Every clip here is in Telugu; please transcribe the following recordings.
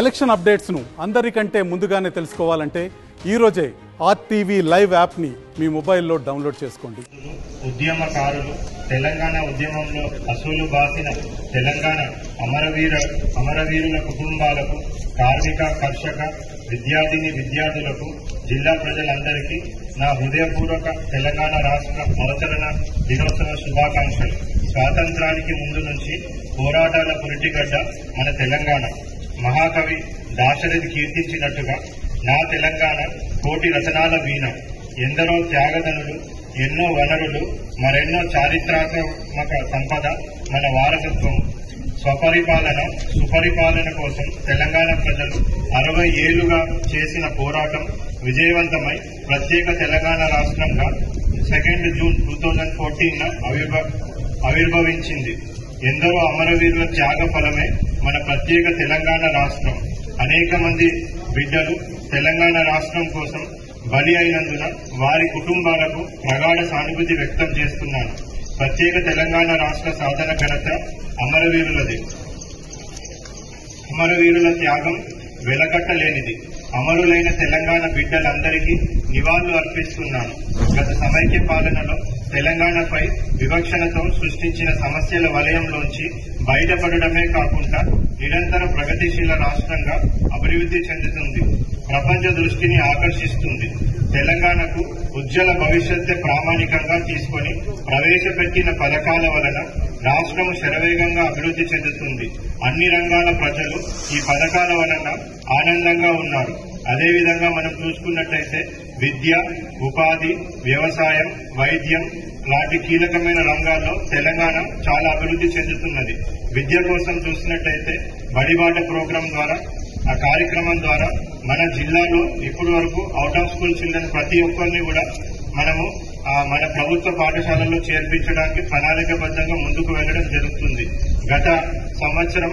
ఎలక్షన్ అప్డేట్స్ను అందరికంటే ముందుగానే తెలుసుకోవాలంటే ఈరోజే ఆర్టీవీ లైవ్ యాప్ని మీ మొబైల్లో డౌన్లోడ్ చేసుకోండి. ఉద్యమకారులు తెలంగాణ ఉద్యమంలో అసూలు బాసిన తెలంగాణ అమరవీరుల కుటుంబాలకు, కార్మిక, కర్షక, విద్యార్థులకు, జిల్లా ప్రజలందరికీ నా హృదయపూర్వక తెలంగాణ రాష్ట్ర అవతరణ దినోత్సవ శుభాకాంక్షలు. స్వాతంత్రానికి ముందు నుంచి పోరాటాల పురిటిగడ్డ మన తెలంగాణ. మహాకవి దాశరథి కీర్తించినట్టుగా నా తెలంగాణ కోటి రచనాల వీణ. ఎందరో త్యాగధనులు, ఎన్నో వనరులు, మరెన్నో చారిత్రాత్మక సంపద మన వారసత్వం. సుపరిపాలన కోసం తెలంగాణ ప్రజలు 60 ఏళ్లుగా చేసిన పోరాటం విజయవంతమై ప్రత్యేక తెలంగాణ రాష్ట్రంగా 2 జూన్ 2014 ఆవిర్భవించింది. ఎందరో అమరవీరుల త్యాగ ఫలమే మన ప్రత్యేక తెలంగాణ రాష్ట్రం. అనేక మంది బిడ్డలు తెలంగాణ రాష్ట్రం కోసం బలి అయినందున వారి కుటుంబాలకు ప్రగాఢ సానుభూతి వ్యక్తం చేస్తున్నాను. ప్రత్యేక తెలంగాణ రాష్ట్ర సాధన ఘనత అమరవీరులది. అమరవీరుల త్యాగం వెలకట్టలేనిది. అమరులైన తెలంగాణ బిడ్డలందరికీ నివాళులు అర్పిస్తున్నాను. గత సమైక్య పాలనలో తెలంగాణపై వివక్షణతో సృష్టించిన సమస్యల వలయంలోంచి బయటపడడమే కాకుండా నిరంతర ప్రగతిశీల రాష్ట్రంగా అభివృద్ధి చెందుతుంది. ప్రపంచ దృష్టిని ఆకర్షిస్తుంది. తెలంగాణకు ఉజ్వల భవిష్యత్తు ప్రామాణికంగా తీసుకుని ప్రవేశపెట్టిన పథకాల వలన రాష్ట్రం శరవేగంగా అభివృద్ధి చెందుతుంది. అన్ని రంగాల ప్రజలు ఈ పథకాల వలన ఆనందంగా ఉన్నారు. అదేవిధంగా మనం చూసుకున్నట్లయితే విద్య, ఉపాధి, వ్యవసాయం, వైద్యం లాంటి కీలకమైన రంగాల్లో తెలంగాణ చాలా అభివృద్ధి చెందుతున్నది. విద్య కోసం చూసినట్లయితే బడిబాట ప్రోగ్రాం ద్వారా, ఆ కార్యక్రమం ద్వారా మన జిల్లాలో ఇప్పటి వరకు అవుట్ ఆఫ్ స్కూల్ చిల్డ్రన్ ప్రతి ఒక్కరిని కూడా మనము మన ప్రభుత్వ పాఠశాలల్లో చేర్పించడానికి ప్రణాళికబద్ధంగా ముందుకు వెళ్లడం జరుగుతుంది. గత సంవత్సరం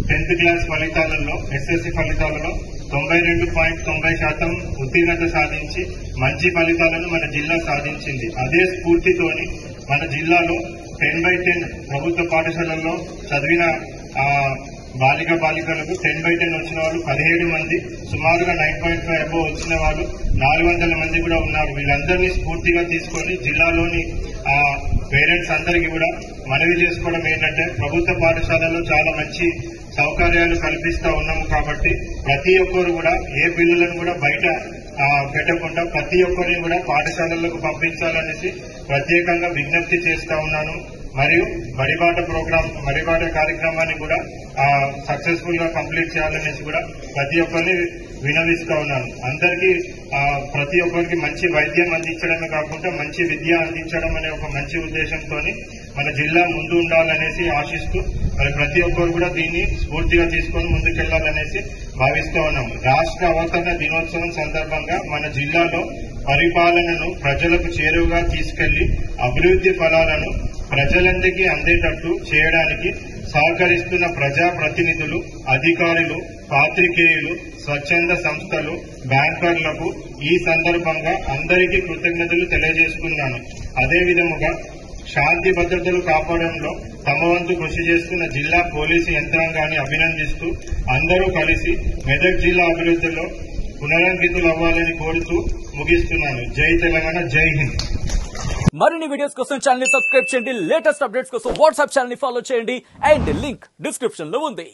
10th క్లాస్ ఫలితాలలో, SSC ఫలితాలలో 92.90% ఉత్తీర్ణత సాధించి మంచి ఫలితాలను మన జిల్లా సాధించింది. అదే స్ఫూర్తితోని మన జిల్లాలో 10/10 ప్రభుత్వ పాఠశాలల్లో చదివిన బాలికలకు 10/10 వచ్చిన వాళ్ళు 17 మంది, సుమారుగా 9.5 అబోవ్ వచ్చిన వాళ్ళు 400 మంది కూడా ఉన్నారు. వీళ్ళందరినీ స్ఫూర్తిగా తీసుకొని జిల్లాలోని పేరెంట్స్ అందరికీ కూడా మనవి చేసుకోవడం ఏంటంటే, ప్రభుత్వ పాఠశాలలో చాలా మంచి సౌకర్యాలు కల్పిస్తా ఉన్నాము కాబట్టి ప్రతి ఒక్కరు కూడా ఏ పిల్లలను కూడా బయట పెట్టకుండా ప్రతి ఒక్కరిని కూడా పాఠశాలలకు పంపించాలనేసి ప్రత్యేకంగా విజ్ఞప్తి చేస్తా ఉన్నాను. మరియు బడిబాట కార్యక్రమాన్ని కూడా సక్సెస్ఫుల్ గా కంప్లీట్ చేయాలనేసి కూడా ప్రతి ఒక్కరిని వినవిస్తా ఉన్నాను. అందరికీ ప్రతి ఒక్కరికి మంచి వైద్యం అందించడమే కాకుండా మంచి విద్య అందించడం అనే ఒక మంచి ఉద్దేశంతో మన జిల్లా ముందు ఉండాలనేసి ఆశిస్తూ మరి ప్రతి ఒక్కరు కూడా దీన్ని స్ఫూర్తిగా తీసుకొని ముందుకెళ్లాలనేసి భావిస్తూ ఉన్నాము. రాష్ట్ర అవతరణ దినోత్సవం సందర్భంగా మన జిల్లాలో పరిపాలనను ప్రజలకు చేరువగా తీసుకెళ్లి అభివృద్ధి ఫలాలను ప్రజలందరికీ అందేటట్టు చేయడానికి సహకరిస్తున్న ప్రజాప్రతినిధులు, అధికారులు, పాత్రికేయులు, స్వచ్ఛంద సంస్థలు, బ్యాంకర్లకు ఈ సందర్భంగా అందరికీ కృతజ్ఞతలు తెలియజేసుకున్నాను. అదేవిధముగా శాంతి భద్రతలు కాపాడంలో తమ వంతు కృషి చేస్తున్న జిల్లా పోలీసు యంత్రాంగాన్ని అభినందిస్తూ అందరూ కలిసి మెదక్ జిల్లా అభివృద్ధిలో పునరంకితులు అవ్వాలని కోరుతూ ముగిస్తున్నాను. జై తెలంగాణ, జై హింద్. మరిన్ని వీడియోస్ కోసం ఛానల్ ని సబ్స్క్రైబ్ చేయండి. లేటెస్ట్ అప్డేట్స్ కోసం వాట్సాప్ ఛానల్ ని ఫాలో చేయండి. అండ్ లింక్ డిస్క్రిప్షన్ లో ఉంది.